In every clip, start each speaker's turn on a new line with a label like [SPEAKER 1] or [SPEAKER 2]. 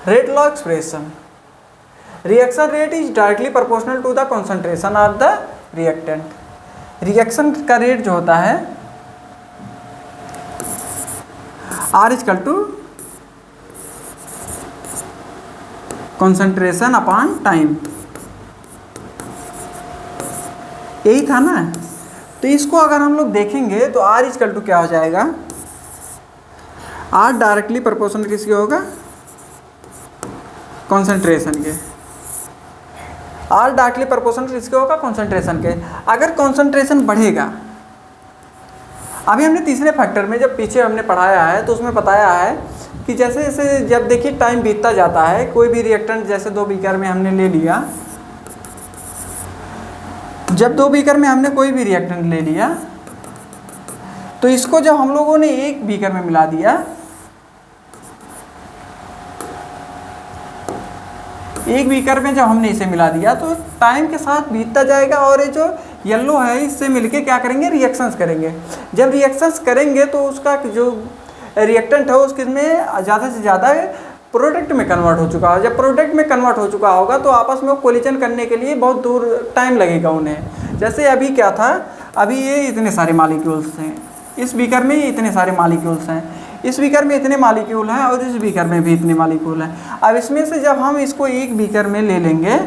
[SPEAKER 1] Rate law expression, reaction rate is directly proportional to the concentration of the reactant. Reaction का rate जो होता है R equal to concentration upon time, यही था ना। तो इसको अगर हम लोग देखेंगे तो R इक्वल टू क्या हो जाएगा, R डायरेक्टली प्रोपोर्शनल किसके होगा, कॉन्सेंट्रेशन के। R डायरेक्टली प्रोपोर्शनल किसके होगा, कॉन्सेंट्रेशन के। अगर कॉन्सेंट्रेशन बढ़ेगा, अभी हमने तीसरे फैक्टर में जब पीछे हमने पढ़ाया है तो उसमें बताया है कि जैसे जैसे जब देखिए टाइम बीतता जाता है, कोई भी रिएक्टेंट जैसे 2 बीकर में हमने ले लिया, जब 2 बीकर में हमने कोई भी रिएक्टेंट ले लिया तो इसको जब हम लोगों ने 1 बीकर में मिला दिया, 1 बीकर में जब हमने इसे मिला दिया तो टाइम के साथ बीतता जाएगा और ये जो येलो है इससे मिलके क्या करेंगे, रिएक्शंस करेंगे। जब रिएक्शंस करेंगे तो उसका जो रिएक्टेंट है उसमें ज़्यादा से ज़्यादा प्रोडक्ट में कन्वर्ट हो चुका है। जब प्रोडक्ट में कन्वर्ट हो चुका होगा तो आपस में वो कोलिजन करने के लिए बहुत दूर टाइम लगेगा उन्हें। जैसे अभी क्या था, अभी ये इतने सारे मॉलिक्यूल्स हैं, इस बीकर में ये इतने सारे मॉलिक्यूल्स हैं, इस बीकर में इतने मॉलिक्यूल हैं और इस बीकर में भी इतने मॉलिक्यूल हैं। अब इसमें से जब हम इसको 1 बीकर में ले लेंगे,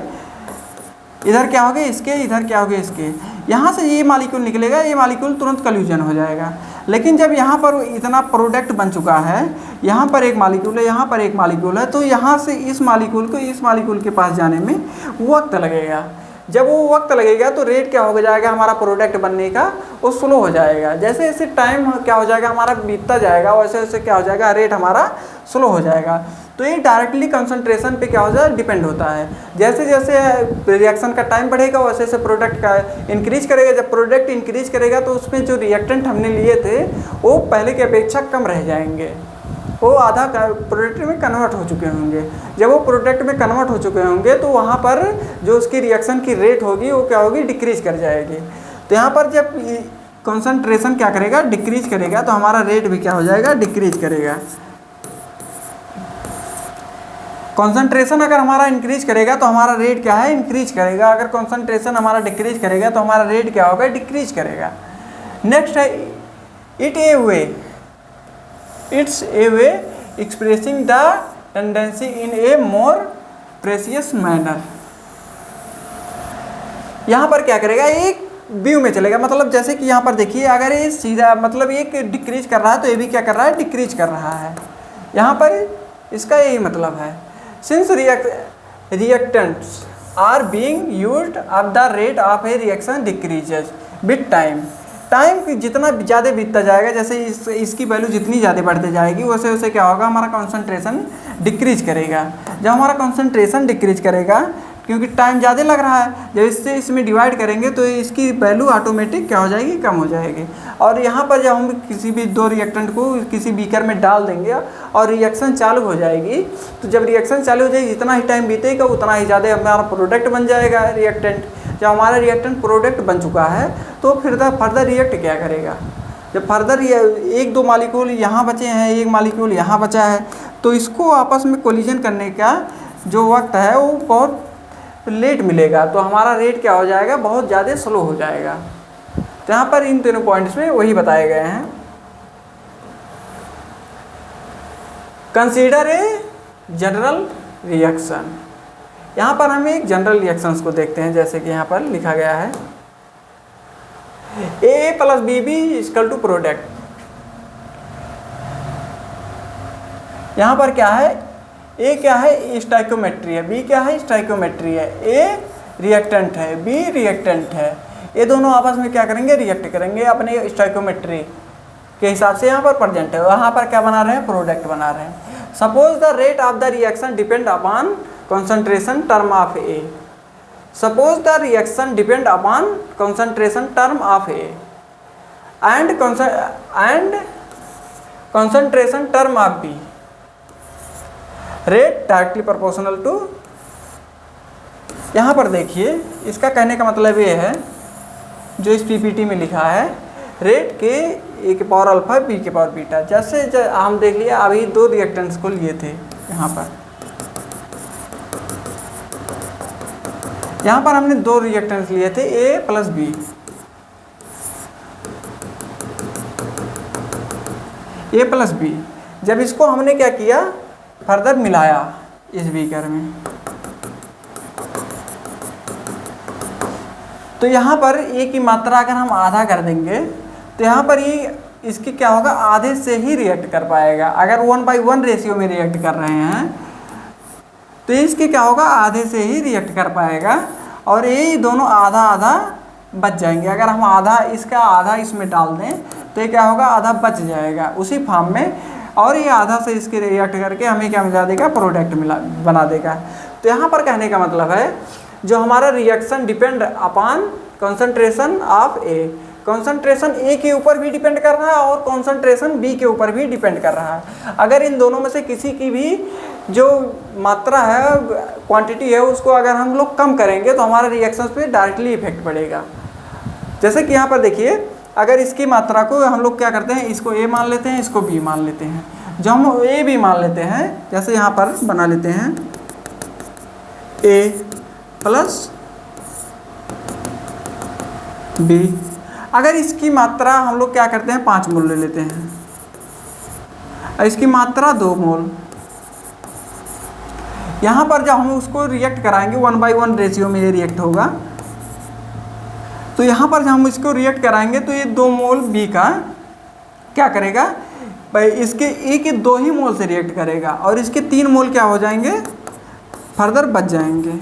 [SPEAKER 1] इधर क्या हो गए इसके, इधर क्या हो गए इसके, यहाँ से ये मॉलिक्यूल निकलेगा, ये मॉलिक्यूल तुरंत कल्यूजन हो जाएगा। लेकिन जब यहाँ पर इतना प्रोडक्ट बन चुका है, यहाँ पर एक मॉलिक्यूल है, यहाँ पर एक मॉलिक्यूल है, तो यहाँ से इस मॉलिक्यूल को इस मॉलिक्यूल के पास जाने में वक्त लगेगा। जब वो वक्त लगेगा तो रेट क्या हो जाएगा हमारा प्रोडक्ट बनने का, वो स्लो हो जाएगा। जैसे जैसे टाइम क्या हो जाएगा हमारा बीतता जाएगा, वैसे वैसे क्या हो जाएगा, रेट हमारा स्लो हो जाएगा। तो ये डायरेक्टली कंसंट्रेशन पे क्या हो जाएगा, डिपेंड होता है। जैसे जैसे रिएक्शन का टाइम बढ़ेगा वैसे वैसे प्रोडक्ट का इंक्रीज करेगा। जब प्रोडक्ट इंक्रीज करेगा तो उसमें जो रिएक्टेंट हमने लिए थे वो पहले की अपेक्षा कम रह जाएंगे, वो आधा प्रोडक्ट में कन्वर्ट हो चुके होंगे। जब वो प्रोडक्ट में कन्वर्ट हो चुके होंगे तो वहाँ पर जो उसकी रिएक्शन की रेट होगी वो क्या होगी, डिक्रीज कर जाएगी। तो यहाँ पर जब कंसंट्रेशन क्या करेगा, डिक्रीज करेगा, तो हमारा रेट भी क्या हो जाएगा, डिक्रीज करेगा। कंसंट्रेशन अगर हमारा इंक्रीज करेगा तो हमारा रेट क्या है, इंक्रीज करेगा। अगर कंसंट्रेशन हमारा डिक्रीज करेगा तो हमारा रेट क्या होगा, डिक्रीज करेगा। नेक्स्ट है it's a way expressing the tendency in A more precious manner. यहाँ पर क्या करेगा, एक व्यू में चलेगा। मतलब जैसे कि यहाँ पर देखिए, अगर ये सीधा मतलब एक डिक्रीज कर रहा है तो ये भी क्या कर रहा है, डिक्रीज कर रहा है। यहाँ पर इसका यही मतलब है। Since reactants are being used of the rate of a reaction decreases with time. Time जितना ज़्यादा बीतता जाएगा, जैसे इसकी वैल्यू जितनी ज़्यादा बढ़ते जाएगी वैसे वैसे क्या होगा, हमारा कंसंट्रेशन डिक्रीज करेगा। जब हमारा कंसंट्रेशन डिक्रीज करेगा, क्योंकि टाइम ज़्यादा लग रहा है, जब इससे इसमें डिवाइड करेंगे तो इसकी वैल्यू ऑटोमेटिक क्या हो जाएगी, कम हो जाएगी। और यहाँ पर जब हम किसी भी 2 रिएक्टेंट को किसी बीकर में डाल देंगे और रिएक्शन चालू हो जाएगी, तो जब रिएक्शन चालू हो जाएगी जितना ही टाइम बीतेगा उतना ही ज़्यादा हमारा प्रोडक्ट बन जाएगा रिएक्टेंट। जब हमारा रिएक्टेंट प्रोडक्ट बन चुका है तो फिर फर्दर रिएक्ट क्या करेगा, जब फर्दर 1-2 मॉलिक्यूल यहाँ बचे हैं, 1 मॉलिक्यूल यहाँ बचा है, तो इसको आपस में कोलिजन करने का जो वक्त है वो बहुत लेट मिलेगा। तो हमारा रेट क्या हो जाएगा, बहुत ज़्यादा स्लो हो जाएगा। तो यहाँ पर इन तीनों पॉइंट्स में वही बताए गए हैं। Consider a general reaction. यहाँ पर हम एक जनरल रिएक्शंस को देखते हैं, जैसे कि यहाँ पर लिखा गया है A plus B B equal to product. यहाँ पर क्या है, ए क्या है, स्टाइकोमेट्री है, बी क्या है, स्टाइकोमेट्री है, ए रिएक्टेंट है, बी रिएक्टेंट है। ये दोनों आपस में क्या करेंगे, रिएक्ट करेंगे अपने स्टाइकोमेट्री के हिसाब से। यहाँ पर प्रेजेंट है, वहाँ पर क्या बना रहे हैं, प्रोडक्ट बना रहे हैं। Suppose the rate of the reaction depend upon concentration term of A. Suppose the reaction depend upon concentration term of A and concentration term of B. Rate directly proportional to, यहाँ पर देखिए इसका कहने का मतलब ये है जो इस पीपीटी में लिखा है, रेट के ए के पावर अल्फा बी के पावर बीटा। जैसे हम देख लिया अभी 2 रिएक्टेंट्स को लिए थे यहाँ पर, यहाँ पर हमने दो रिएक्टेंस लिए थे ए plus B, A plus B. जब इसको हमने क्या किया, फर्दर मिलाया इस बीकर में, तो यहाँ पर ए की मात्रा अगर हम आधा कर देंगे तो यहाँ पर ये इसकी क्या होगा, आधे से ही रिएक्ट कर पाएगा। अगर 1:1 रेशियो में रिएक्ट कर रहे हैं तो इसके क्या होगा, आधे से ही रिएक्ट कर पाएगा और ये दोनों आधा आधा बच जाएंगे। अगर हम आधा इसका आधा इसमें डाल दें तो ये क्या होगा, आधा बच जाएगा उसी फॉर्म में, और ये आधा से इसके रिएक्ट करके हमें क्या मिला देगा, प्रोडक्ट बना देगा। तो यहाँ पर कहने का मतलब है जो हमारा reaction depend upon concentration of A, concentration A के ऊपर भी डिपेंड कर रहा है और कॉन्सेंट्रेशन बी के ऊपर भी डिपेंड कर रहा है। अगर इन दोनों में से किसी की भी जो मात्रा है, क्वांटिटी है, उसको अगर हम लोग कम करेंगे तो हमारे रिएक्शंस पे डायरेक्टली इफेक्ट पड़ेगा। जैसे कि यहाँ पर देखिए, अगर इसकी मात्रा को हम लोग क्या करते हैं, इसको ए मान लेते हैं, इसको बी मान लेते हैं। जब हम ए बी मान लेते हैं, जैसे यहाँ पर बना लेते हैं ए प्लस बी, अगर इसकी मात्रा हम लोग क्या करते हैं, 5 मोल ले लेते हैं और इसकी मात्रा 2 मोल। यहाँ पर जब हम उसको रिएक्ट कराएंगे 1:1 रेशियो में ये रिएक्ट होगा, तो यहाँ पर जब हम इसको रिएक्ट कराएंगे तो ये 2 मोल बी का क्या करेगा भाई, इसके ए के 2 ही मोल से रिएक्ट करेगा और इसके 3 मोल क्या हो जाएंगे, फर्दर बच जाएंगे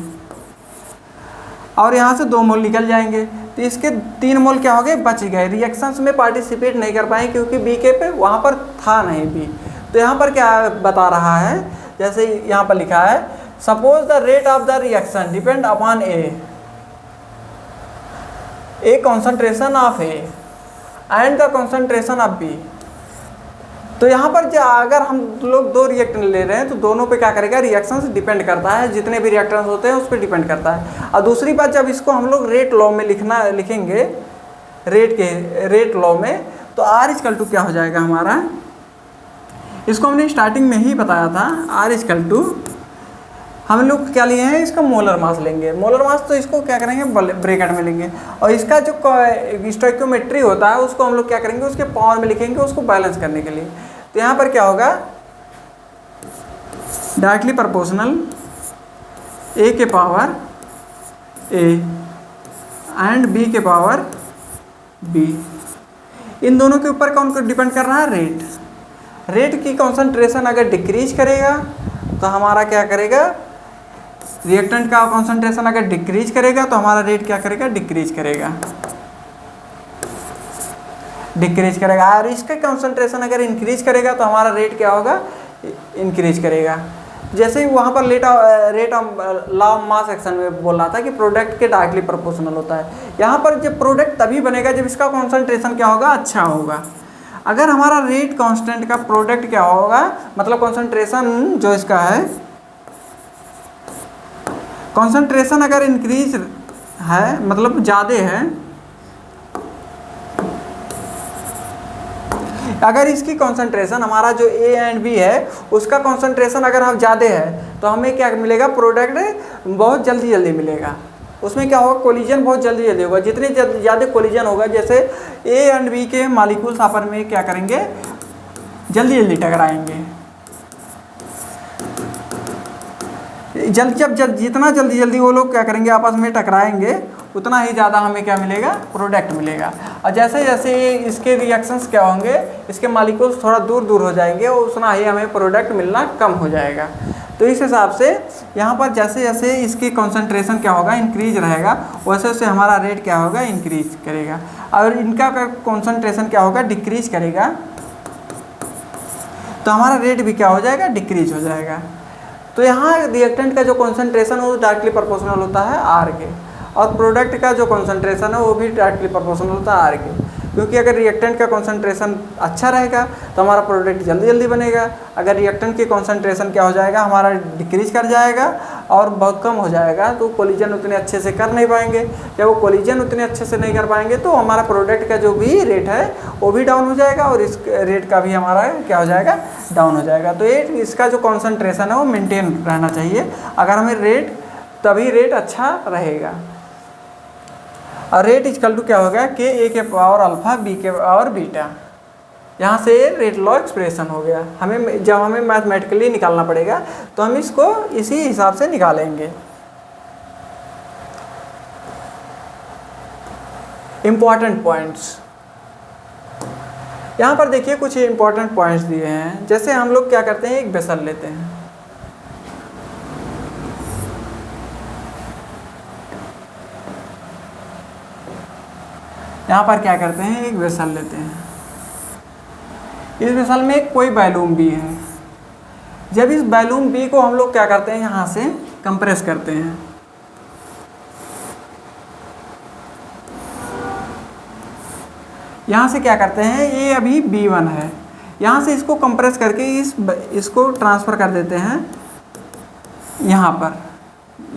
[SPEAKER 1] और यहाँ से 2 मोल निकल जाएंगे। तो इसके 3 मोल क्या हो गए, बच गए, रिएक्शंस में पार्टिसिपेट नहीं कर पाए क्योंकि बी के पे वहाँ पर था नहीं बी। तो यहाँ पर क्या बता रहा है, जैसे यहाँ पर लिखा है, suppose the rate of the reaction depend upon a concentration of A and the concentration of B. तो यहाँ पर जो अगर हम लोग 2 रिएक्टेंट ले रहे हैं तो दोनों पे क्या करेगा, रिएक्शंस डिपेंड करता है, जितने भी रिएक्टेंस होते हैं उस पर डिपेंड करता है। और दूसरी बात, जब इसको हम लोग रेट लॉ में लिखेंगे रेट लॉ में, तो आर इक्वल टू क्या हो जाएगा हमारा, इसको हमने स्टार्टिंग में ही बताया था, आर इक्वल टू हम लोग क्या लिए हैं, इसका मोलर मास लेंगे। मोलर मास तो इसको क्या करेंगे, ब्रैकेट में लेंगे और इसका जो स्टोइकियोमेट्री होता है उसको हम लोग क्या करेंगे, उसके पावर में लिखेंगे उसको बैलेंस करने के लिए। तो यहाँ पर क्या होगा, डायरेक्टली प्रोपोर्शनल ए के पावर ए एंड बी के पावर बी। इन दोनों के ऊपर कौन डिपेंड कर रहा है, रेट। रेट की कॉन्सेंट्रेशन अगर डिक्रीज करेगा तो हमारा क्या करेगा, रिएक्टेंट का कॉन्सेंट्रेशन अगर डिक्रीज करेगा तो हमारा रेट क्या करेगा, डिक्रीज करेगा और इसका कॉन्सेंट्रेशन अगर इंक्रीज करेगा तो हमारा रेट क्या होगा, इंक्रीज करेगा। जैसे ही वहाँ पर rate of law of mass action में बोल रहा था कि प्रोडक्ट के डायरेक्टली प्रोपोर्शनल होता है, यहाँ पर जब प्रोडक्ट तभी बनेगा जब इसका कॉन्सेंट्रेशन क्या होगा, अच्छा होगा। अगर हमारा रेट कांस्टेंट का प्रोडक्ट क्या होगा, मतलब कॉन्सेंट्रेशन जो इसका है, कॉन्सेंट्रेशन अगर इंक्रीज है मतलब ज़्यादा है, अगर इसकी कॉन्सेंट्रेशन हमारा जो ए एंड बी है उसका कॉन्सेंट्रेशन अगर हम ज़्यादा है तो हमें क्या मिलेगा, प्रोडक्ट बहुत जल्दी मिलेगा। उसमें क्या होगा, कोलिजन बहुत जल्दी होगा। जितने ज़्यादा कोलिजन होगा, जैसे ए एंड बी के मॉलिक्यूल्स आपस में क्या करेंगे, जल्दी टकराएंगे। जितना जल्दी वो लोग क्या करेंगे, आपस में टकराएंगे, उतना ही ज़्यादा हमें क्या मिलेगा, प्रोडक्ट मिलेगा। और जैसे जैसे इसके रिएक्शंस क्या होंगे, इसके मॉलिक्यूल्स थोड़ा दूर हो जाएंगे और उतना ही हमें प्रोडक्ट मिलना कम हो जाएगा। तो इस हिसाब से यहाँ पर जैसे जैसे इसकी कॉन्सेंट्रेशन क्या होगा, इंक्रीज रहेगा, वैसे वैसे हमारा रेट क्या होगा, इंक्रीज करेगा। और इनका कॉन्सेंट्रेशन क्या होगा, डिक्रीज करेगा, तो हमारा रेट भी क्या हो जाएगा, डिक्रीज हो जाएगा। तो यहाँ रिएक्टेंट का जो कॉन्सेंट्रेशन है वो डायरेक्टली प्रोपोर्शनल होता है आर के, और प्रोडक्ट का जो कॉन्सेंट्रेशन है वो भी डायरेक्टली प्रोपोर्शनल होता है आर के। क्योंकि अगर रिएक्टेंट का कॉन्सेंट्रेशन अच्छा रहेगा तो हमारा प्रोडक्ट जल्दी बनेगा। अगर रिएक्टेंट की कॉन्सेंट्रेशन क्या हो जाएगा, हमारा डिक्रीज कर जाएगा और बहुत कम हो जाएगा, तो कोलिजन उतने अच्छे से कर नहीं पाएंगे। जब वो कोलिजन उतने अच्छे से नहीं कर पाएंगे तो हमारा प्रोडक्ट का जो भी रेट है वो भी डाउन हो जाएगा और इस रेट का भी हमारा क्या हो जाएगा, डाउन हो जाएगा। तो ये इसका जो कॉन्सेंट्रेशन है वो मेनटेन रहना चाहिए। अगर हमें रेट तभी रेट अच्छा रहेगा। और रेट इक्वल टू क्या होगा कि ए के पावर अल्फा बी के पावर बीटा। यहाँ से रेट लॉ एक्सप्रेशन हो गया। हमें जब हमें मैथमेटिकली निकालना पड़ेगा तो हम इसको इसी हिसाब से निकालेंगे। इम्पॉर्टेंट पॉइंट्स, यहाँ पर देखिए कुछ इम्पॉर्टेंट पॉइंट्स दिए हैं। जैसे हम लोग क्या करते हैं, एक वेसल लेते हैं, यहाँ पर क्या करते हैं, एक वेसल लेते हैं। इस वेसल में कोई वॉल्यूम बी है। जब इस वॉल्यूम बी को हम लोग क्या करते हैं, यहाँ से कंप्रेस करते हैं। यहाँ से क्या करते हैं, ये अभी B1 है, यहाँ से इसको कंप्रेस करके इसको ट्रांसफ़र कर देते हैं यहाँ पर,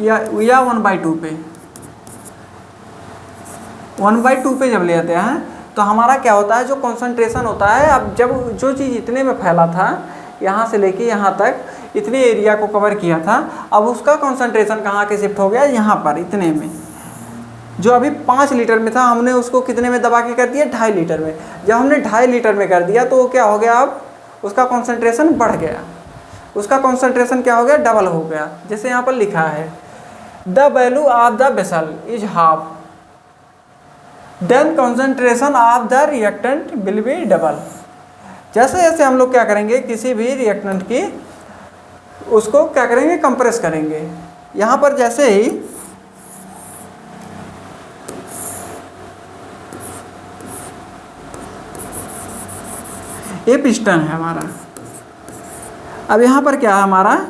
[SPEAKER 1] या 1/2 पे। 1/2 पे जब लेते हैं तो हमारा क्या होता है, जो कंसंट्रेशन होता है, अब जब जो चीज़ इतने में फैला था, यहाँ से लेके यहाँ तक इतने एरिया को कवर किया था, अब उसका कंसंट्रेशन कहाँ के शिफ्ट हो गया, यहाँ पर इतने में। जो अभी 5 लीटर में था, हमने उसको कितने में दबा के कर दिया, 2.5 लीटर में। जब हमने 2.5 लीटर में कर दिया तो क्या हो गया, अब उसका कंसंट्रेशन बढ़ गया, उसका कंसंट्रेशन क्या हो गया, डबल हो गया। जैसे यहाँ पर लिखा है, the value of the vessel is half, then concentration of the reactant will be double. जैसे जैसे हम लोग क्या करेंगे, किसी भी रिएक्टेंट की उसको क्या करेंगे, कंप्रेस करेंगे। यहाँ पर जैसे ही ये पिस्टन है हमारा, अब यहाँ पर क्या है, हमारा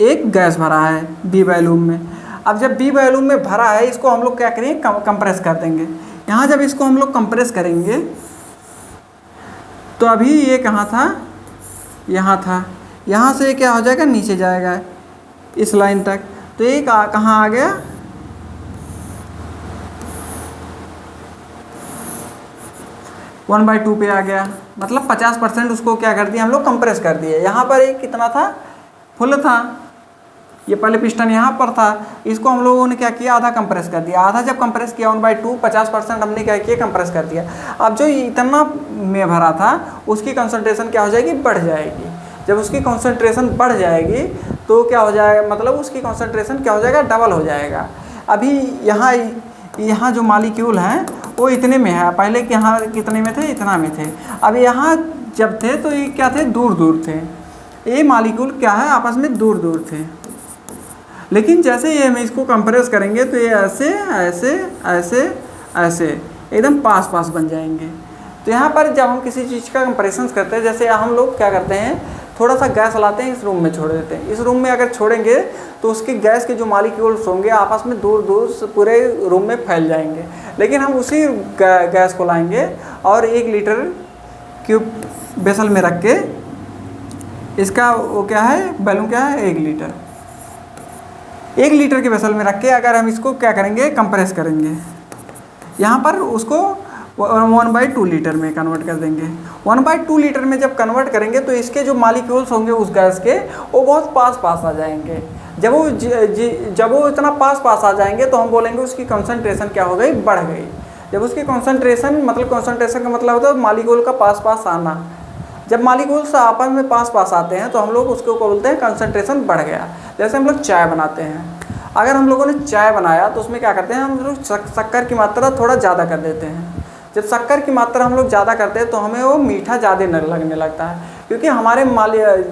[SPEAKER 1] एक गैस भरा है बी वॉल्यूम में। अब जब बी वॉल्यूम में भरा है, इसको हम लोग क्या करेंगे, कंप्रेस कर देंगे। यहाँ जब इसको हम लोग कंप्रेस करेंगे तो अभी ये कहाँ था, यहाँ था, यहाँ से क्या हो जाएगा, नीचे जाएगा इस लाइन तक। तो ये कहाँ आ गया, 1/2 पे आ गया। मतलब 50% उसको क्या कर दिया, हम लोग कंप्रेस कर दिए। यहाँ पर एक कितना था, फुल था, ये पहले पिस्टन यहाँ पर था, इसको हम लोगों ने क्या किया, आधा कंप्रेस कर दिया। आधा जब कंप्रेस किया 1/2, 50% हमने क्या किया, कंप्रेस कर दिया। अब जो इतना में भरा था, उसकी कंसंट्रेशन क्या हो जाएगी, बढ़ जाएगी। जब उसकी कंसंट्रेशन बढ़ जाएगी तो क्या हो जाएगा, मतलब उसकी कंसंट्रेशन क्या हो जाएगा, डबल हो जाएगा। अभी यहाँ जो मॉलिक्यूल हैं वो इतने में है, पहले कि यहाँ कितने में थे, इतना में थे। अब यहाँ जब थे तो ये क्या थे, दूर दूर थे। ये मॉलिक्यूल क्या है, आपस में दूर दूर थे। लेकिन जैसे ही हम इसको कंप्रेस करेंगे तो ये ऐसे ऐसे ऐसे ऐसे एकदम पास पास बन जाएंगे। तो यहाँ पर जब हम किसी चीज़ का कंप्रेशन करते हैं, जैसे हम लोग क्या करते हैं, थोड़ा सा गैस लाते हैं, इस रूम में छोड़ देते हैं। इस रूम में अगर छोड़ेंगे तो उसकी गैस के जो मॉलिक्यूल्स होंगे आपस में दूर दूर से पूरे रूम में फैल जाएंगे। लेकिन हम उसी गैस को लाएंगे और 1 लीटर क्यूब वेसल में रख के, इसका वो क्या है, वैल्यू क्या है, 1 लीटर, 1 लीटर के वेसल में रख के अगर हम इसको क्या करेंगे, कंप्रेस करेंगे, यहाँ पर उसको 1/2 लीटर में कन्वर्ट कर देंगे। 1/2 लीटर में जब कन्वर्ट करेंगे तो इसके जो मॉलिक्यूल्स होंगे उस गैस के, वो बहुत पास पास आ जाएंगे। जब वो इतना पास पास आ जाएंगे तो हम बोलेंगे उसकी कंसंट्रेशन क्या हो गई, बढ़ गई। जब उसकी कंसंट्रेशन, मतलब कंसंट्रेशन का मतलब होता है मॉलिक्यूल का पास पास आना। जब मॉलिक्यूल्स आपस में पास पास आते हैं तो हम लोग उसको बोलते हैं कंसंट्रेशन बढ़ गया। जैसे हम लोग चाय बनाते हैं, अगर हम लोगों ने चाय बनाया तो उसमें क्या करते हैं, हम लोग शक्कर की मात्रा थोड़ा ज़्यादा कर देते हैं। जब शक्कर की मात्रा हम लोग ज़्यादा करते हैं तो हमें वो मीठा ज़्यादा लगने लगता है, क्योंकि हमारे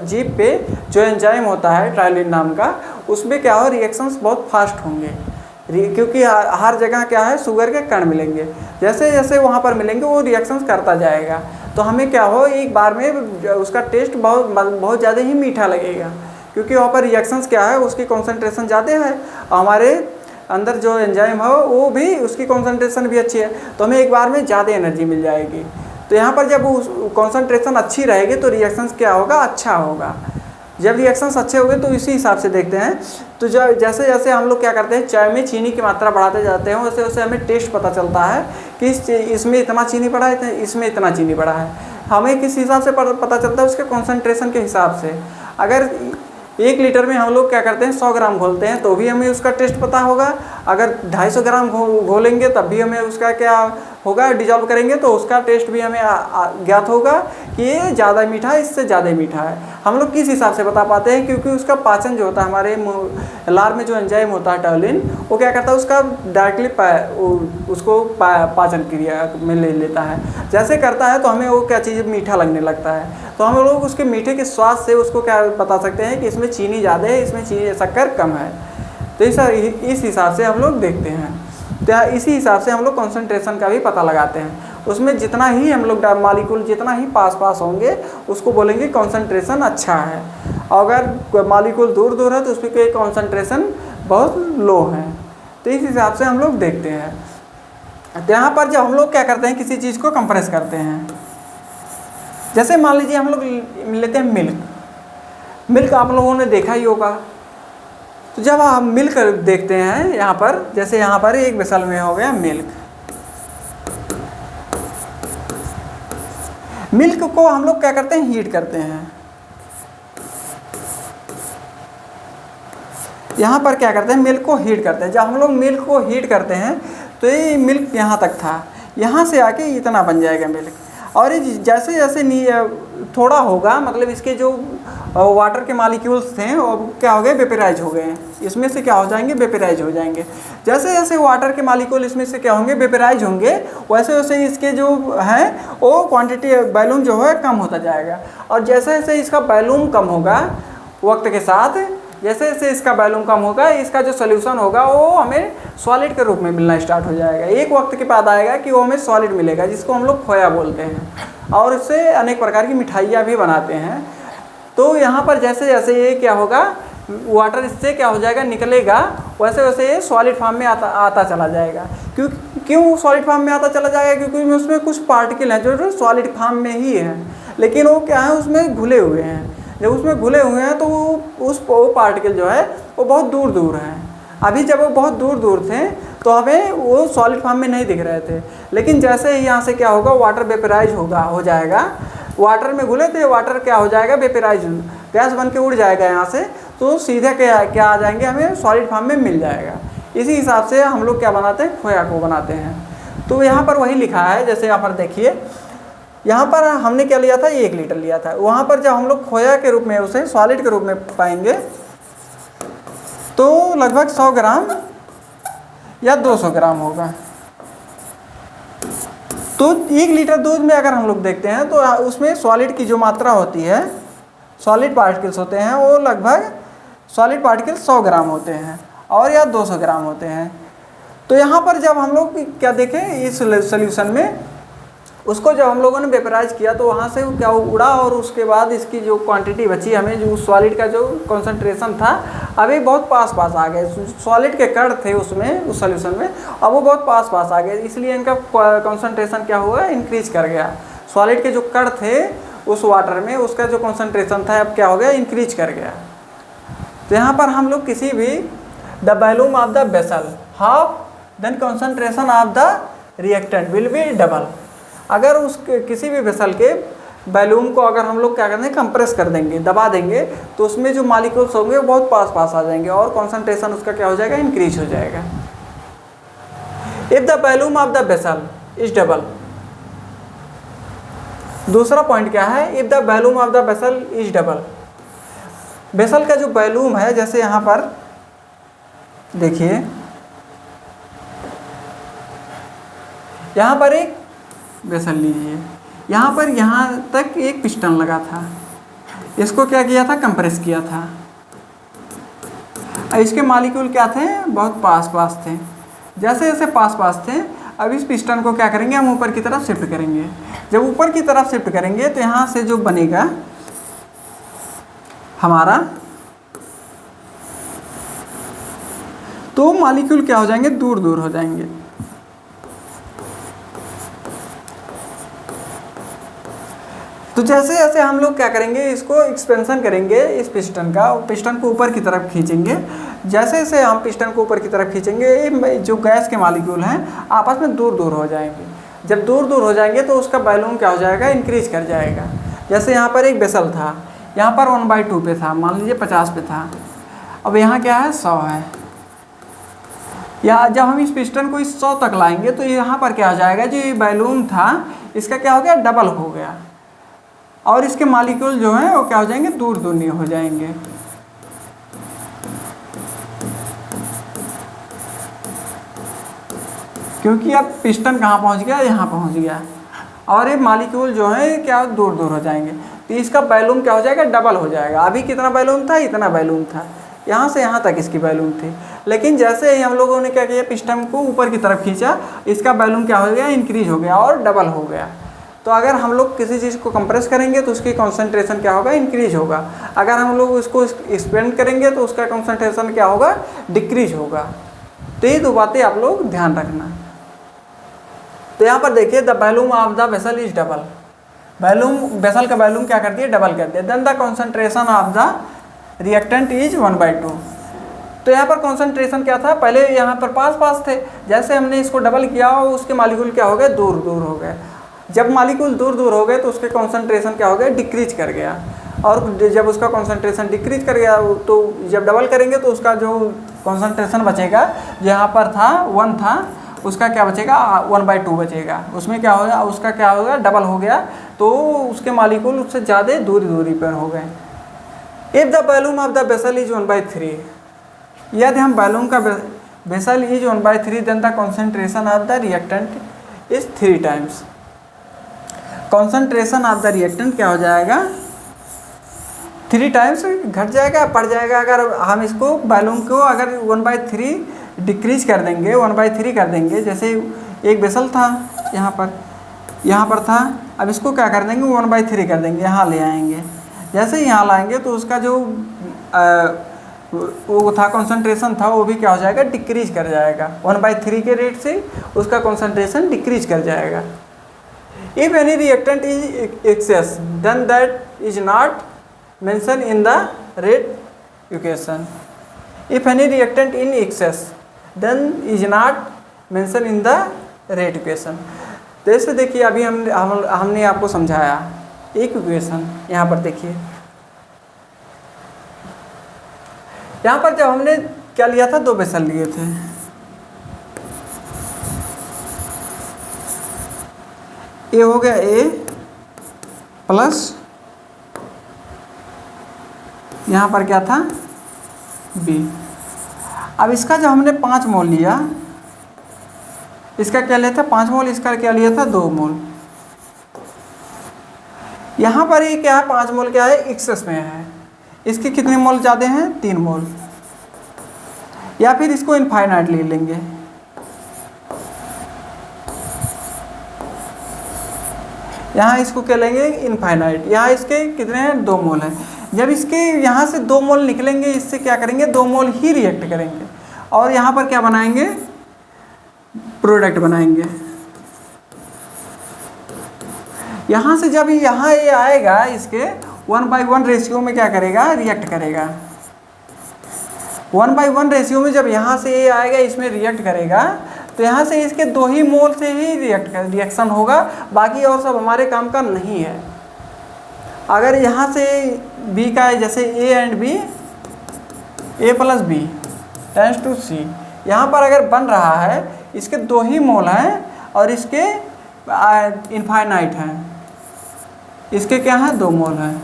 [SPEAKER 1] जीभ पे जो एंजाइम होता है ट्रायोलिन नाम का, उसमें क्या हो, रिएक्शंस बहुत फास्ट होंगे, क्योंकि हर जगह क्या है, शुगर के कण मिलेंगे। जैसे जैसे वहाँ पर मिलेंगे वो रिएक्शंस करता जाएगा, तो हमें क्या हो, एक बार में उसका टेस्ट बहुत ज़्यादा ही मीठा लगेगा, क्योंकि वहाँ पर रिएक्शंस क्या है, उसकी कॉन्सेंट्रेशन ज़्यादा है, हमारे अंदर जो एंजाइम हो वो भी, उसकी कॉन्सेंट्रेशन भी अच्छी है, तो हमें एक बार में ज़्यादा एनर्जी मिल जाएगी। तो यहाँ पर जब कॉन्सेंट्रेशन अच्छी रहेगी तो रिएक्शंस क्या होगा, अच्छा होगा। जब रिएक्शंस अच्छे हो गए तो इसी हिसाब से देखते हैं। तो जैसे जैसे हम लोग क्या करते हैं, चाय में चीनी की मात्रा बढ़ाते जाते हैं, वैसे वैसे हमें टेस्ट पता चलता है कि इसमें इतना चीनी पड़ा है, इसमें इतना चीनी पड़ा है। हमें किस हिसाब से पता चलता है, उसके कॉन्सेंट्रेशन के हिसाब से। अगर 1 लीटर में हम लोग क्या करते हैं 100 ग्राम घोलते हैं तो भी हमें उसका टेस्ट पता होगा। अगर 250 ग्राम घोलेंगे तब भी हमें उसका क्या होगा, डिजॉल्व करेंगे तो उसका टेस्ट भी हमें ज्ञात होगा कि ये ज़्यादा मीठा है, इससे ज़्यादा मीठा है। हम लोग किस हिसाब से बता पाते हैं, क्योंकि उसका पाचन जो होता है हमारे लार में जो एंजाइम होता है टर्लिन, वो क्या करता है उसका डायरेक्टली उसको पाचन क्रिया में ले लेता है। जैसे करता है तो हमें वो क्या चीज़ मीठा लगने लगता है, तो हम लोग उसके मीठे के स्वाद से उसको क्या बता सकते हैं कि इसमें चीनी ज़्यादा है, इसमें चीनी शक्कर कम है। तो इस हिसाब से हम लोग देखते हैं। तो इसी हिसाब से हम लोग कॉन्सेंट्रेशन का भी पता लगाते हैं। उसमें जितना ही हम लोग मालिक्यूल जितना ही पास होंगे उसको बोलेंगे कॉन्सेंट्रेशन अच्छा है, और अगर मालिक्यूल दूर दूर है तो उसमें कोई कॉन्सेंट्रेशन बहुत लो है। तो इस हिसाब से हम लोग देखते हैं। तो यहाँ पर जब हम लोग क्या करते हैं किसी चीज़ को कंप्रेस करते हैं, जैसे मान लीजिए हम लोग लेते हैं मिल्क आप लोगों ने देखा ही होगा। तो जब हम मिल्क देखते हैं यहाँ पर, जैसे यहाँ पर एक वेसल में हो गया मिल्क को हम लोग क्या करते हैं हीट करते हैं। यहाँ पर क्या करते हैं मिल्क को हीट करते हैं। जब हम लोग मिल्क को हीट करते हैं तो ये मिल्क यहाँ तक था, यहाँ से आके इतना बन जाएगा मिल्क। और ये जैसे जैसे थोड़ा होगा, मतलब इसके जो वाटर के मॉलिक्यूल्स थे वो क्या हो गए वेपराइज हो गए हैं, इसमें से क्या हो जाएंगे वेपराइज हो जाएंगे। जैसे जैसे वाटर के मॉलिक्यूल इसमें से क्या होंगे वेपराइज होंगे, वैसे वैसे इसके जो हैं वो क्वांटिटी वॉल्यूम जो है कम होता जाएगा। और जैसे जैसे इसका वॉल्यूम कम होगा वक्त के साथ, जैसे जैसे इसका वॉल्यूम कम होगा, इसका जो सोल्यूशन होगा वो हमें सॉलिड के रूप में मिलना स्टार्ट हो जाएगा। एक वक्त के बाद आएगा कि वो हमें सॉलिड मिलेगा, जिसको हम लोग खोया बोलते हैं, और इससे अनेक प्रकार की मिठाइयाँ भी बनाते हैं। तो यहाँ पर जैसे जैसे ये क्या होगा वाटर इससे क्या हो जाएगा निकलेगा, वैसे वैसे ये सॉलिड फॉर्म में आता चला जाएगा। क्यों सॉलिड फॉर्म में आता चला जाएगा, क्योंकि उसमें कुछ पार्टिकल हैं जो सॉलिड फॉर्म में ही हैं, लेकिन वो क्या है उसमें घुले हुए हैं। जब उसमें घुले हुए हैं तो वो पार्टिकल जो है वो बहुत दूर दूर हैं। अभी जब वो बहुत दूर दूर थे तो हमें वो सॉलिड फॉर्म में नहीं दिख रहे थे, लेकिन जैसे ही यहाँ से क्या होगा वाटर वेपराइज हो जाएगा, वाटर में घुले थे वाटर क्या हो जाएगा वेपराइज गैस बन के उड़ जाएगा यहाँ से, तो सीधे क्या आ जाएंगे हमें सॉलिड फॉर्म में मिल जाएगा। इसी हिसाब से हम लोग क्या बनाते हैं खोया को बनाते हैं। तो यहाँ पर वही लिखा है, जैसे यहाँ पर देखिए यहाँ पर हमने क्या लिया था 1 लीटर लिया था, वहाँ पर जब हम लोग खोया के रूप में उसे सॉलिड के रूप में पाएंगे तो लगभग 100 ग्राम या 200 ग्राम होगा। तो 1 लीटर दूध में अगर हम लोग देखते हैं तो उसमें सॉलिड की जो मात्रा होती है, सॉलिड पार्टिकल्स होते हैं वो लगभग सॉलिड पार्टिकल्स 100 ग्राम होते हैं और या 200 ग्राम होते हैं। तो यहाँ पर जब हम लोग क्या देखें इस सोल्यूशन में उसको जब हम लोगों ने वेपराइज किया तो वहाँ से क्या उड़ा, और उसके बाद इसकी जो क्वांटिटी बची हमें जो सॉलिड का जो कंसंट्रेशन था अभी बहुत पास आ गए। सॉलिड के कण थे उसमें उस सोल्यूशन में, अब वो बहुत पास आ गए, इसलिए इनका कंसंट्रेशन क्या हुआ इंक्रीज कर गया। सॉलिड के जो कण थे उस वाटर में उसका जो कंसंट्रेशन था अब क्या हो गया इंक्रीज कर गया। तो यहाँ पर हम लोग किसी भी the volume of the vessel half then concentration of the reactant will be double. अगर उस किसी भी वेसल के वॉल्यूम को अगर हम लोग क्या करते हैं कंप्रेस कर देंगे, दबा देंगे, तो उसमें जो मॉलिक्यूल्स होंगे वो बहुत पास आ जाएंगे और कंसंट्रेशन उसका क्या हो जाएगा इंक्रीज हो जाएगा। If the volume of the vessel is double, दूसरा पॉइंट क्या है, if the volume of the vessel is double, vessel का जो वॉल्यूम है, जैसे यहाँ पर देखिए यहाँ पर एक वेसल लीजिए, यहाँ पर यहाँ तक एक पिस्टन लगा था, इसको क्या किया था कंप्रेस किया था, इसके मॉलिक्यूल क्या थे बहुत पास थे। जैसे जैसे पास थे अब इस पिस्टन को क्या करेंगे हम ऊपर की तरफ शिफ्ट करेंगे। जब ऊपर की तरफ शिफ्ट करेंगे तो यहाँ से जो बनेगा हमारा, तो मॉलिक्यूल क्या हो जाएंगे दूर हो जाएंगे। तो जैसे जैसे हम लोग क्या करेंगे इसको एक्सपेंशन करेंगे इस पिस्टन का, पिस्टन को ऊपर की तरफ खींचेंगे। जैसे जैसे हम पिस्टन को ऊपर की तरफ खींचेंगे जो गैस के मॉलिक्यूल हैं आपस में दूर हो जाएंगे। जब दूर हो जाएंगे तो उसका वॉल्यूम क्या हो जाएगा इंक्रीज कर जाएगा। जैसे यहाँ पर एक वेसल था, यहाँ पर 1/2 पे था, मान लीजिए 50 पे था, अब यहाँ क्या है 100 है। या जब हम इस पिस्टन को इस 100 तक लाएंगे तो यहाँ पर क्या हो जाएगा, जो ये बैलून था इसका क्या हो गया, डबल हो गया, और इसके मॉलिक्यूल जो हैं वो क्या हो जाएंगे, दूर दूनी हो जाएंगे। क्योंकि अब पिस्टन कहाँ पहुँच गया, यहाँ पहुँच गया, और ये मॉलिक्यूल जो है क्या दूर दूर हो जाएंगे, तो इसका बैलून क्या हो जाएगा, डबल हो जाएगा। अभी कितना बैलून था, इतना बैलून था, यहाँ से यहाँ तक इसकी बैलून थी, लेकिन जैसे ही हम लोगों ने क्या किया, पिस्टन को ऊपर की तरफ खींचा, इसका बैलून क्या हो गया, इंक्रीज हो गया और डबल हो गया। तो अगर हम लोग किसी चीज़ को कंप्रेस करेंगे तो उसकी कॉन्सेंट्रेशन क्या होगा, इंक्रीज होगा। अगर हम लोग उसको एक्सपेंड करेंगे तो उसका कॉन्सेंट्रेशन क्या होगा, डिक्रीज होगा। तो ये दो बातें आप लोग ध्यान रखना। तो यहाँ पर देखिए, the volume of the vessel is double, vessel का वॉल्यूम क्या कर दिया, डबल कर दिया। Then the concentration of the reactant is 1/2। तो यहाँ पर कॉन्सेंट्रेशन क्या था, पहले यहाँ पर पास पास थे, जैसे हमने इसको डबल किया उसके मॉलिक्यूल क्या हो गए, दूर दूर हो गए। जब मॉलिक्यूल दूर दूर हो गए तो उसके कॉन्सेंट्रेशन क्या हो गया, डिक्रीज कर गया, और जब उसका कॉन्सेंट्रेशन डिक्रीज कर गया तो जब डबल करेंगे तो उसका जो कॉन्सेंट्रेशन बचेगा, यहाँ पर था 1 था, उसका क्या बचेगा, 1/2 बचेगा। उसमें क्या होगा, उसका क्या होगा, डबल हो गया, तो उसके मॉलिक्यूल उससे ज़्यादा दूरी दूरी पर हो गए। If the volume of the vessel is 1/3, यदि हम वॉल्यूम का vessel is 1/3, then the concentration of the reactant is 3 times. Concentration of the reactant क्या हो जाएगा, 3 टाइम्स घट जाएगा, बढ़ जाएगा। अगर हम इसको वॉल्यूम को अगर 1/3 डिक्रीज कर देंगे, 1/3 कर देंगे, जैसे एक वेसल था यहाँ पर था, अब इसको क्या कर देंगे, 1/3 कर देंगे, यहाँ ले आएंगे। जैसे ही यहाँ लाएंगे तो उसका जो वो था कॉन्सेंट्रेशन था, वो भी क्या हो जाएगा, डिक्रीज कर जाएगा। 1/3 के रेट से उसका कॉन्सेंट्रेशन डिक्रीज कर जाएगा। If any reactant is excess, then that is not mentioned in the rate equation. If any reactant in excess, then is not mentioned in the rate equation. जैसे देखिए, अभी हमने आपको समझाया एक इक्वेशन, यहाँ पर देखिए, यहाँ पर जब हमने क्या लिया था, 2 वेसल लिए थे, ए हो गया ए प्लस, यहाँ पर क्या था, बी। अब इसका जब हमने 5 मोल लिया, इसका क्या लिया था, 5 मोल, इसका क्या लिया था, 2 मोल। यहाँ पर ये क्या है, 5 मोल क्या है, एक्सेस में है, इसके कितने मोल ज़्यादा हैं, 3 मोल। या फिर इसको इनफाइनाइट ले लेंगे, यहाँ इसको क्या लेंगे, इनफाइनाइट। यहाँ इसके कितने हैं, 2 मोल हैं। जब इसके यहाँ से 2 मोल निकलेंगे, इससे क्या करेंगे, 2 मोल ही रिएक्ट करेंगे, और यहाँ पर क्या बनाएंगे, प्रोडक्ट बनाएंगे। यहाँ से जब यहाँ ये आएगा, इसके 1/1 रेशियो में क्या करेगा, रिएक्ट करेगा। 1/1 रेशियो में जब यहाँ से ये आएगा, इसमें रिएक्ट करेगा, तो यहाँ से इसके 2 ही मोल से ही रिएक्शन होगा, बाकी और सब हमारे काम का नहीं है। अगर यहाँ से बी का है, जैसे A and B, A plus B tends to C, यहाँ पर अगर बन रहा है, इसके 2 ही मोल हैं और इसके इनफाइनाइट हैं, इसके क्या हैं, 2 मोल हैं।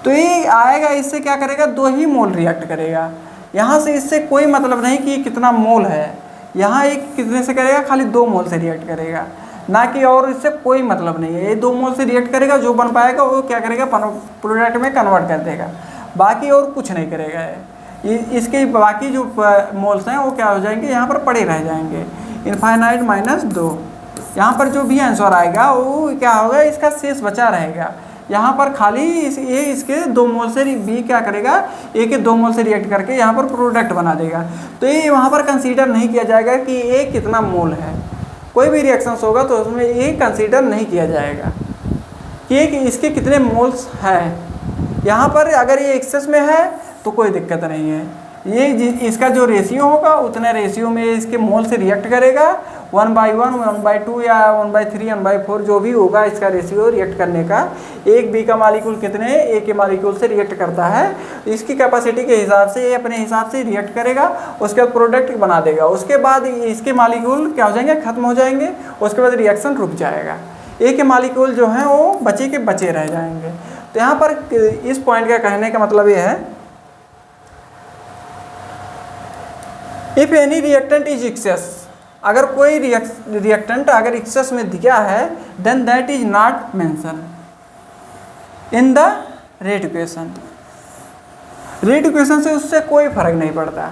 [SPEAKER 1] तो ये आएगा, इससे क्या करेगा, 2 ही मोल रिएक्ट करेगा। यहाँ से इससे कोई मतलब नहीं कि कितना मोल है, यहाँ एक कितने से करेगा, खाली 2 मोल से रिएक्ट करेगा, ना कि और इससे कोई मतलब नहीं है। ये 2 मोल से रिएक्ट करेगा, जो बन पाएगा वो क्या करेगा, प्रोडक्ट में कन्वर्ट कर देगा, बाकी और कुछ नहीं करेगा। इसके बाकी जो मोल्स हैं वो क्या हो जाएंगे, यहाँ पर पड़े रह जाएंगे। इनफाइनाइट माइनस 2, यहाँ पर जो भी आंसर आएगा वो क्या होगा, इसका शेष बचा रहेगा। यहाँ पर खाली ये इसके 2 मोल से बी क्या करेगा, ए के 2 मोल से रिएक्ट करके यहाँ पर प्रोडक्ट बना देगा। तो ये वहाँ पर कंसीडर नहीं किया जाएगा कि ए कितना मोल है। कोई भी रिएक्शंस होगा तो उसमें ये कंसीडर नहीं किया जाएगा कि इसके कितने मोल्स हैं। यहाँ पर अगर ये एक्सेस में है तो कोई दिक्कत नहीं है, ये इसका जो रेशियो होगा उतने रेशियो में इसके मोल से रिएक्ट करेगा, 1/1, 1/2 या 1/3, 1/4 जो भी होगा इसका रेशियो रिएक्ट करने का, एक बी का मालिक्यूल कितने ए के मालिक्यूल से रिएक्ट करता है, इसकी कैपेसिटी के हिसाब से ये अपने हिसाब से रिएक्ट करेगा, उसके बाद प्रोडक्ट बना देगा, उसके बाद इसके मालिक्यूल क्या हो जाएंगे, खत्म हो जाएंगे, उसके बाद रिएक्शन रुक जाएगा, ए के मालिक्यूल जो हैं वो बचे के बचे रह जाएंगे। तो यहाँ पर इस पॉइंट का कहने का मतलब ये है, if any reactant is excess, अगर कोई रिएक्टेंट अगर एक्सेस में दिया है, then that is not mention in the rate equation. Rate equation से उससे कोई फर्क नहीं पड़ता,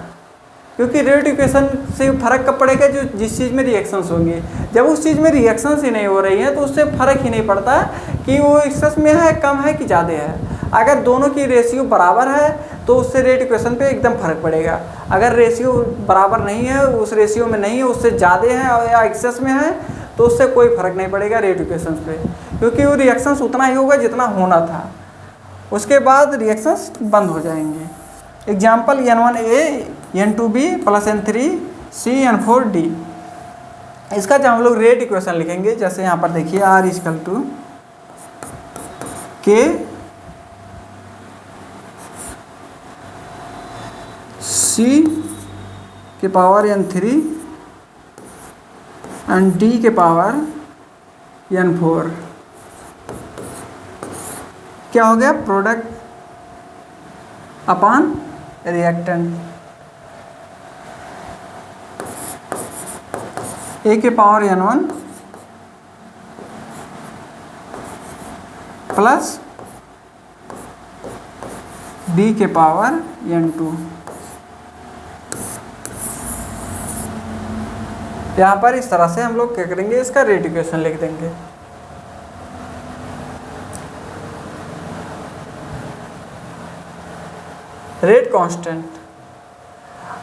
[SPEAKER 1] क्योंकि रेट इक्वेशन से फर्क कब पड़ेगा, जो जिस चीज़ में रिएक्शंस होंगे। जब उस चीज़ में रिएक्शंस ही नहीं हो रही है तो उससे फर्क ही नहीं पड़ता कि वो एक्सेस में है, कम है कि ज़्यादा है। अगर दोनों की रेशियो बराबर है तो उससे रेट इक्वेशन पे एकदम फर्क पड़ेगा। अगर रेशियो बराबर नहीं है, उस रेशियो में नहीं है, उससे ज़्यादा है या एक्सेस में है, तो उससे कोई फर्क नहीं पड़ेगा रेट इक्वेशन पे, क्योंकि वो रिएक्शंस उतना ही होगा जितना होना था, उसके बाद रिएक्शंस बंद हो जाएंगे। Example N1A N2B + N3C N4D। इसका जब हम लोग रेट इक्वेशन लिखेंगे, जैसे यहाँ पर देखिए R = K C के पावर N3 एंड D के पावर N4, क्या हो गया, प्रोडक्ट अपॉन रिएक्टेंट। A के पावर N1 प्लस B के पावर N2। यहाँ पर इस तरह से हम लोग क्या करेंगे, इसका रेट इक्वेशन लिख देंगे। रेट कांस्टेंट,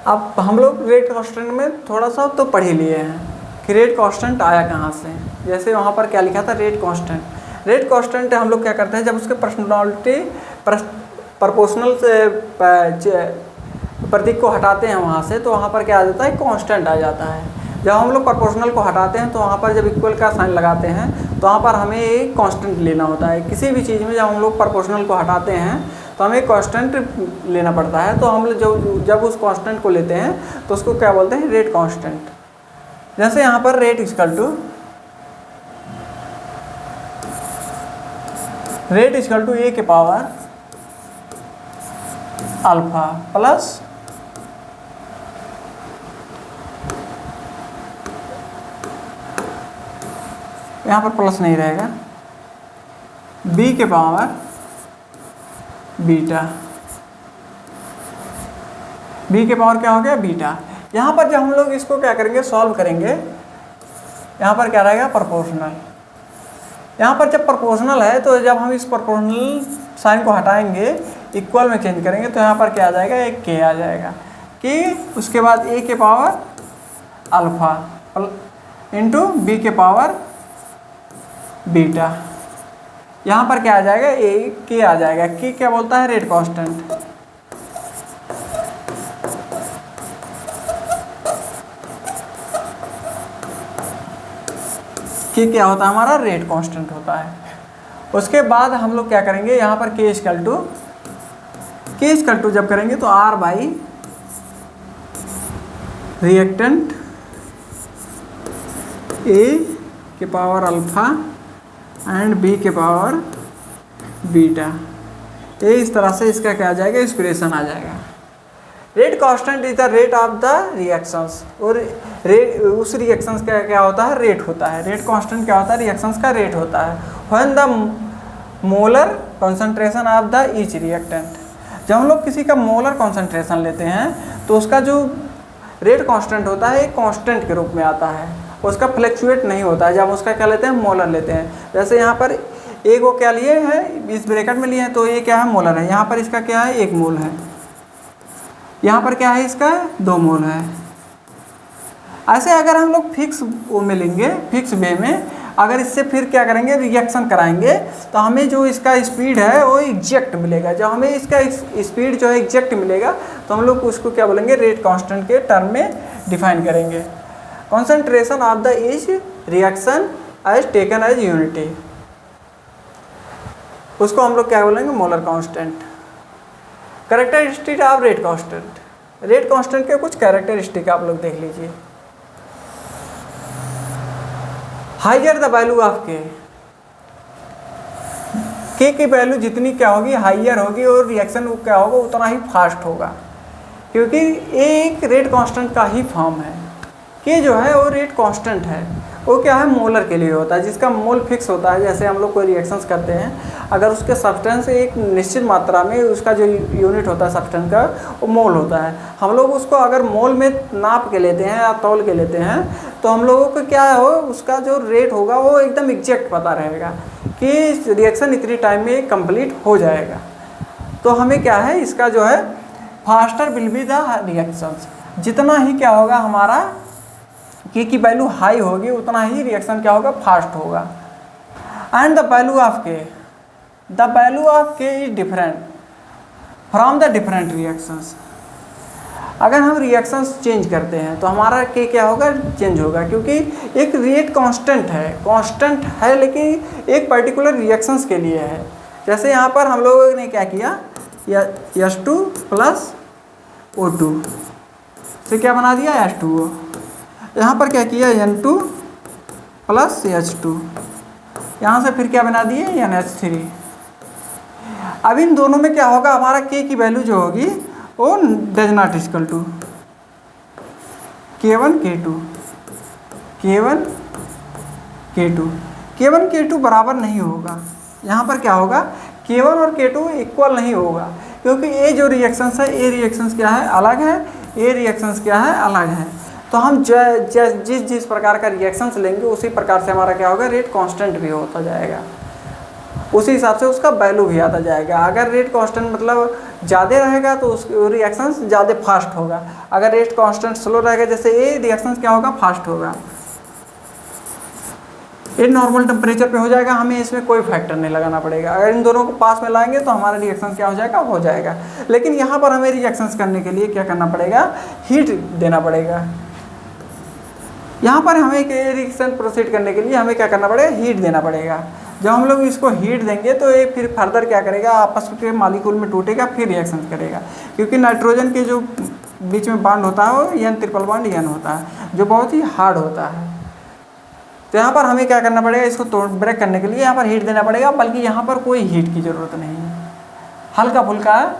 [SPEAKER 1] अब हम लोग रेट कांस्टेंट में थोड़ा सा तो पढ़ ही लिए हैं कि रेट कांस्टेंट आया कहाँ से। जैसे वहाँ पर क्या लिखा था, रेट कांस्टेंट। रेट कांस्टेंट हम लोग क्या करते हैं, जब उसके पर्सनैलिटी प्रपोर्शनल से प्रतीक को हटाते हैं वहाँ से, तो वहाँ पर क्या आ जाता है, कांस्टेंट आ जाता है। जब हम लोग प्रोपोर्शनल को हटाते हैं तो वहाँ पर जब इक्वल का साइन लगाते हैं तो वहाँ पर हमें एक कांस्टेंट लेना होता है। किसी भी चीज़ में जब हम लोग प्रोपोर्शनल को हटाते हैं तो हमें कांस्टेंट लेना पड़ता है। तो हम लोग जब उस कांस्टेंट को लेते हैं तो उसको क्या बोलते हैं, रेट कांस्टेंट। जैसे यहाँ पर रेट इक्वल टू ए के पावर अल्फा प्लस यहाँ पर प्लस नहीं रहेगा, बी के पावर बीटा। बी के पावर क्या हो गया, बीटा। यहाँ पर जब हम लोग इसको क्या करेंगे, सॉल्व करेंगे, यहाँ पर क्या रहेगा, प्रोपोर्शनल। यहाँ पर जब प्रोपोर्शनल है तो जब हम इस प्रोपोर्शनल साइन को हटाएंगे, इक्वल में चेंज करेंगे, तो यहाँ पर क्या आ जाएगा, एक के आ जाएगा कि उसके बाद ए के पावर अल्फा इंटू बी के पावर बीटा। यहाँ पर क्या आ जाएगा, ए के आ जाएगा। के क्या बोलता है, रेट कांस्टेंट। के क्या होता है, हमारा रेट कांस्टेंट होता है। उसके बाद हम लोग क्या करेंगे, यहाँ पर के इक्वल टू जब करेंगे तो R बाई रिएक्टेंट ए के पावर अल्फा एंड बी के पावर बीटा। ये इस तरह से इसका क्या आ जाएगा, एक्सप्रेशन आ जाएगा। Rate constant is the rate of the reactions, और रेट उस रिएक्शंस का क्या होता है, रेट होता है। रेट कांस्टेंट क्या होता है, रिएक्शंस का रेट होता है। When the molar concentration of the each reactant, जब हम लोग किसी का मोलर कॉन्सेंट्रेशन लेते हैं तो उसका जो रेट कांस्टेंट होता है एक कांस्टेंट के रूप में आता है, उसका फ्लक्चुएट नहीं होता है। जब उसका क्या लेते हैं, मोलर लेते हैं। जैसे यहाँ पर ए को क्या लिए हैं, इस ब्रैकेट में लिए हैं, तो ये क्या है, मोलर है। यहाँ पर इसका क्या है, 1 मोल है। यहाँ पर क्या है, इसका 2 मोल है। ऐसे अगर हम लोग फिक्स वो में लेंगे, फिक्स वे में, अगर इससे फिर क्या करेंगे, रिएक्शन कराएंगे, तो हमें जो इसका स्पीड है वो एग्जैक्ट मिलेगा। जब हमें इसका स्पीड जो है एग्जैक्ट मिलेगा तो हम लोग उसको क्या बोलेंगे, रेट कांस्टेंट के टर्म में डिफाइन करेंगे। Concentration of the each reaction as taken as unity, उसको हम लोग क्या बोलेंगे, molar constant. Characteristic of rate constant, rate constant के कुछ कैरेक्टरिस्टिक आप लोग देख लीजिए। हाइयर द वैल्यू ऑफ के की वैल्यू जितनी क्या होगी, हाइयर होगी, और रिएक्शन क्या होगा उतना ही फास्ट होगा, क्योंकि एक रेट कांस्टेंट का ही फॉर्म है। के जो है वो रेट कांस्टेंट है, वो क्या है, मोलर के लिए होता है, जिसका मोल फिक्स होता है। जैसे हम लोग कोई रिएक्शंस करते हैं, अगर उसके सब्सटेंस एक निश्चित मात्रा में उसका जो यूनिट होता है सब्सटेंस का, वो मोल होता है। हम लोग उसको अगर मोल में नाप के लेते हैं या तौल के लेते हैं, तो हम लोगों को क्या हो, उसका जो रेट होगा वो एकदम एग्जैक्ट पता रहेगा कि रिएक्शन इतनी टाइम में कंप्लीट हो जाएगा। तो हमें क्या है, इसका जो है faster will be the reactions, जितना ही क्या होगा हमारा के की वैल्यू हाई होगी उतना ही रिएक्शन क्या होगा, फास्ट होगा। एंड द वैल्यू ऑफ के, द वैल्यू ऑफ के is different from the different reactions. अगर हम रिएक्शंस चेंज करते हैं तो हमारा के क्या होगा, चेंज होगा, क्योंकि एक रेट कांस्टेंट है लेकिन एक पर्टिकुलर रिएक्शंस के लिए है। जैसे यहाँ पर हम लोगों ने क्या किया, H2 प्लस O2 से क्या बना दिया, H2O। यहाँ पर क्या किया, N2 प्लस H2, यहाँ से फिर क्या बना दिए, NH3। अब इन दोनों में क्या होगा, हमारा के की वैल्यू जो होगी वो does not equal to K1 K2, K1 K2, K1 K2 बराबर नहीं होगा। यहाँ पर क्या होगा, K1 और K2 इक्वल नहीं होगा, क्योंकि ये जो रिएक्शंस है, ये रिएक्शंस क्या है, अलग है, ये रिएक्शंस क्या है, अलग है। तो हम जिस प्रकार का रिएक्शंस लेंगे उसी प्रकार से हमारा क्या होगा, रेट कांस्टेंट भी होता जाएगा, उसी हिसाब से उसका वैल्यू भी आता जाएगा। अगर रेट कांस्टेंट मतलब ज़्यादा रहेगा तो उस रिएक्शंस ज़्यादा फास्ट होगा, अगर रेट कांस्टेंट स्लो रहेगा जैसे ये रिएक्शंस क्या होगा, फास्ट होगा। ये नॉर्मल टेम्परेचर पे हो जाएगा, हमें इसमें कोई फैक्टर नहीं लगाना पड़ेगा। अगर इन दोनों को पास में लाएंगे तो हमारा रिएक्शन क्या हो जाएगा, हो जाएगा। लेकिन यहाँ पर हमें रिएक्शंस करने के लिए क्या करना पड़ेगा, हीट देना पड़ेगा। यहाँ पर हमें रिएक्शन प्रोसीड करने के लिए हमें क्या करना पड़ेगा, हीट देना पड़ेगा। जब हम लोग इसको हीट देंगे तो ये फिर फर्दर क्या करेगा, आपस के मालिक्यूल में टूटेगा, फिर रिएक्शन करेगा। क्योंकि नाइट्रोजन के जो बीच में बॉन्ड होता है वो N ट्रिपल बॉन्ड N होता है, जो बहुत ही हार्ड होता है। तो यहाँ पर हमें क्या करना पड़ेगा, इसको तोड़ ब्रेक करने के लिए यहाँ पर हीट देना पड़ेगा, बल्कि यहाँ पर कोई हीट की ज़रूरत नहीं है। हल्का फुल्का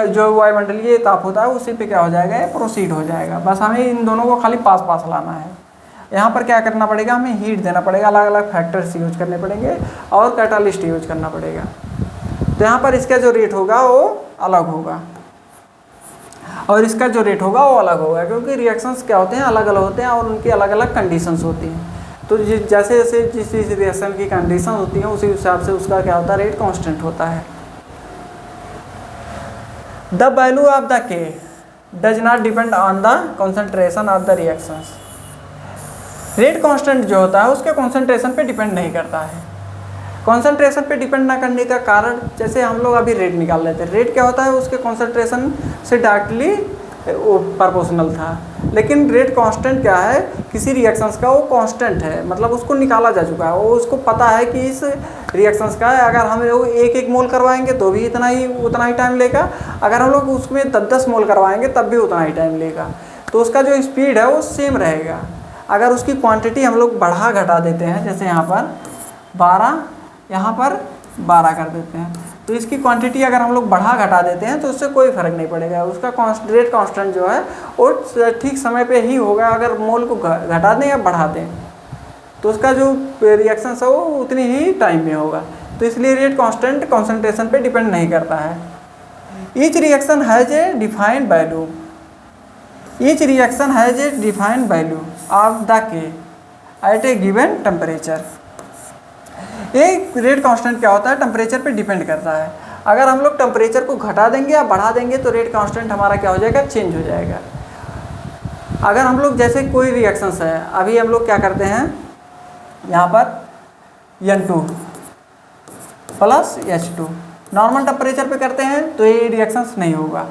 [SPEAKER 1] जो वायुमंडलीय ताप होता है उसी पे क्या हो जाएगा, प्रोसीड हो जाएगा। बस हमें इन दोनों को खाली पास पास लाना है। यहाँ पर क्या करना पड़ेगा, हमें हीट देना पड़ेगा, अलग अलग फैक्टर्स यूज करने पड़ेंगे और कैटालिस्ट यूज करना पड़ेगा। तो यहाँ पर इसका जो रेट होगा वो अलग होगा और इसका जो रेट होगा वो अलग होगा, क्योंकि रिएक्शंस क्या होते हैं, अलग अलग होते हैं और उनकी अलग अलग कंडीशंस होती हैं। तो जैसे जैसे जिस रिएक्शन की कंडीशन होती है उसी हिसाब से उसका क्या होता है, रेट कांस्टेंट होता है। द वैल्यू ऑफ द के does not depend on the concentration of the reactions. Rate constant जो होता है उसके कॉन्सेंट्रेशन पे डिपेंड नहीं करता है। कॉन्सेंट्रेशन पे डिपेंड ना करने का कारण, जैसे हम लोग अभी रेट निकाल लेते हैं, रेट क्या होता है, उसके कॉन्सेंट्रेशन से डायरेक्टली प्रोपोर्शनल था। लेकिन रेट कांस्टेंट क्या है, किसी रिएक्शंस का वो कांस्टेंट है, मतलब उसको निकाला जा चुका है, वो उसको पता है कि इस रिएक्शंस का है, अगर हम लोग एक मोल करवाएंगे तो भी उतना ही टाइम लेगा, अगर हम लोग उसमें 10 मोल करवाएंगे तब भी उतना ही टाइम लेगा। तो उसका जो स्पीड है वो सेम रहेगा। अगर उसकी क्वांटिटी हम लोग बढ़ा घटा देते हैं, जैसे यहाँ पर 12 यहाँ पर 12 कर देते हैं, तो इसकी क्वांटिटी अगर हम लोग बढ़ा घटा देते हैं तो उससे कोई फ़र्क नहीं पड़ेगा। उसका रेट कांस्टेंट जो है वो ठीक समय पे ही होगा। अगर मोल को घटा दें या बढ़ा दें तो उसका जो रिएक्शन है वो उतनी ही टाइम में होगा। तो इसलिए रेट कांस्टेंट कॉन्सेंट्रेशन पे डिपेंड नहीं करता है। Each reaction has a defined value, each reaction has a defined value of the के एट ए गिवन टेम्परेचर। एक रेट कांस्टेंट क्या होता है, टेम्परेचर पे डिपेंड करता है। अगर हम लोग टेम्परेचर को घटा देंगे या बढ़ा देंगे तो रेट कांस्टेंट हमारा क्या हो जाएगा, चेंज हो जाएगा। अगर हम लोग जैसे कोई रिएक्शंस है, अभी हम लोग क्या करते हैं, यहाँ पर N2 plus H2 normal temperature पे करते हैं तो ये रिएक्शंस नहीं होगा,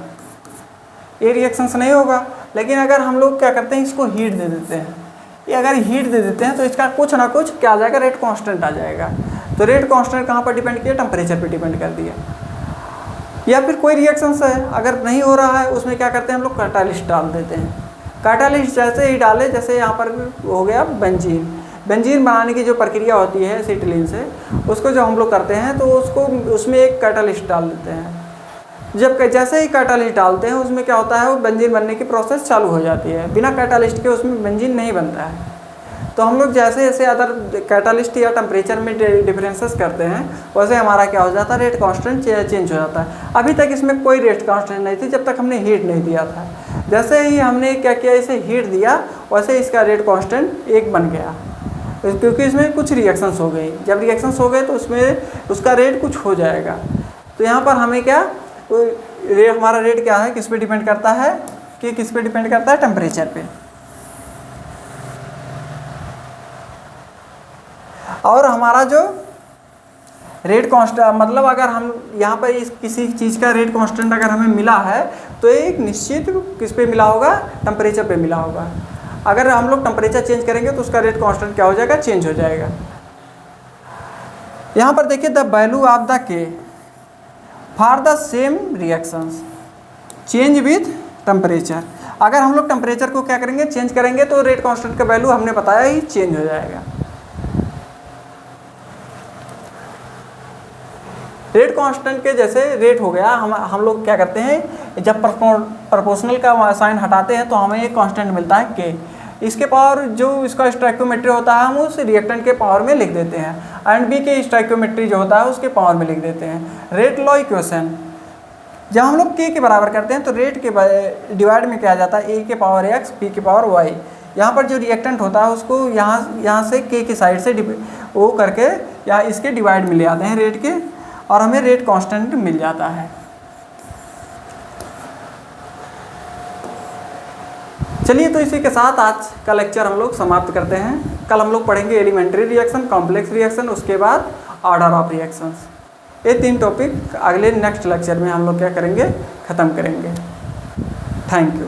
[SPEAKER 1] ये रिएक्शंस नहीं होगा। लेकिन अगर हम लोग क्या करते हैं, इसको हीट दे देते हैं, ये अगर हीट दे देते हैं तो इसका कुछ ना कुछ क्या आ जाएगा, रेट कांस्टेंट आ जाएगा। तो रेट कांस्टेंट कहाँ पर डिपेंड किया, टेम्परेचर पे डिपेंड कर दिया। या फिर कोई रिएक्शंस है अगर नहीं हो रहा है, उसमें क्या करते हैं हम लोग, कैटालिस्ट डाल देते हैं। कैटालिस्ट जैसे ही डाले, जैसे यहाँ पर हो गया बेंजीन, बेंजीन बनाने की जो प्रक्रिया होती है एसिटिलीन से, उसको जो हम लोग करते हैं तो उसको उसमें एक कैटालिस्ट डाल देते हैं। जब जैसे ही कैटालिस्ट डालते हैं उसमें क्या होता है, वो बेंजीन बनने की प्रोसेस चालू हो जाती है। बिना कैटालिस्ट के उसमें बेंजीन नहीं बनता है। तो हम लोग जैसे जैसे अदर कैटालिस्ट या टेम्परेचर में डिफरेंसेस करते हैं, वैसे हमारा क्या हो जाता है, रेट कांस्टेंट चेंज हो जाता है। अभी तक इसमें कोई रेट कांस्टेंट नहीं थी जब तक हमने हीट नहीं दिया था। जैसे ही हमने क्या किया, इसे हीट दिया, वैसे इसका रेट कांस्टेंट 1 बन गया, क्योंकि इसमें कुछ रिएक्शंस हो गई। जब रिएक्शंस हो गए तो उसमें उसका रेट कुछ हो जाएगा। तो यहाँ पर हमें क्या, हमारा रेट क्या है, किस पे डिपेंड करता है, कि किस पे डिपेंड करता है, टेम्परेचर पे। और हमारा जो रेट कांस्टेंट, मतलब अगर हम यहाँ पर इस किसी चीज़ का रेट कांस्टेंट अगर हमें मिला है तो एक निश्चित किस पे मिला होगा, टेम्परेचर पे मिला होगा। अगर हम लोग टेम्परेचर चेंज करेंगे तो उसका रेट कांस्टेंट क्या हो जाएगा, चेंज हो जाएगा। यहाँ पर देखिए, द वैल्यू ऑफ द के for the same reactions change with temperature. अगर हम लोग टेम्परेचर को क्या करेंगे, चेंज करेंगे, तो रेट कांस्टेंट का वैल्यू हमने बताया ही चेंज हो जाएगा। रेट कांस्टेंट के जैसे रेट हो गया, हम लोग क्या करते हैं, जब प्रोपोर्शनल का साइन हटाते हैं तो हमें एक कांस्टेंट मिलता है के। इसके पावर जो इसका स्टोइकियोमेट्री होता है, हम उस रिएक्टेंट के पावर में लिख देते हैं, एंड बी के स्टोइकियोमेट्री जो होता है उसके पावर में लिख देते हैं। रेट लॉ इक्वेशन जब हम लोग के बराबर करते हैं तो रेट के डिवाइड में क्या आ जाता है, ए के पावर एक्स, बी के पावर वाई। यहाँ पर जो रिएक्टेंट होता है उसको यहाँ से के की साइड से वो करके या इसके डिवाइड में ले आते हैं रेट के, और हमें रेट कांस्टेंट मिल जाता है। चलिए, तो इसी के साथ आज का लेक्चर हम लोग समाप्त करते हैं। कल हम लोग पढ़ेंगे एलिमेंट्री रिएक्शन, कॉम्प्लेक्स रिएक्शन, उसके बाद ऑर्डर ऑफ रिएक्शंस। ये 3 टॉपिक अगले नेक्स्ट लेक्चर में हम लोग क्या करेंगे, ख़त्म करेंगे। Thank you.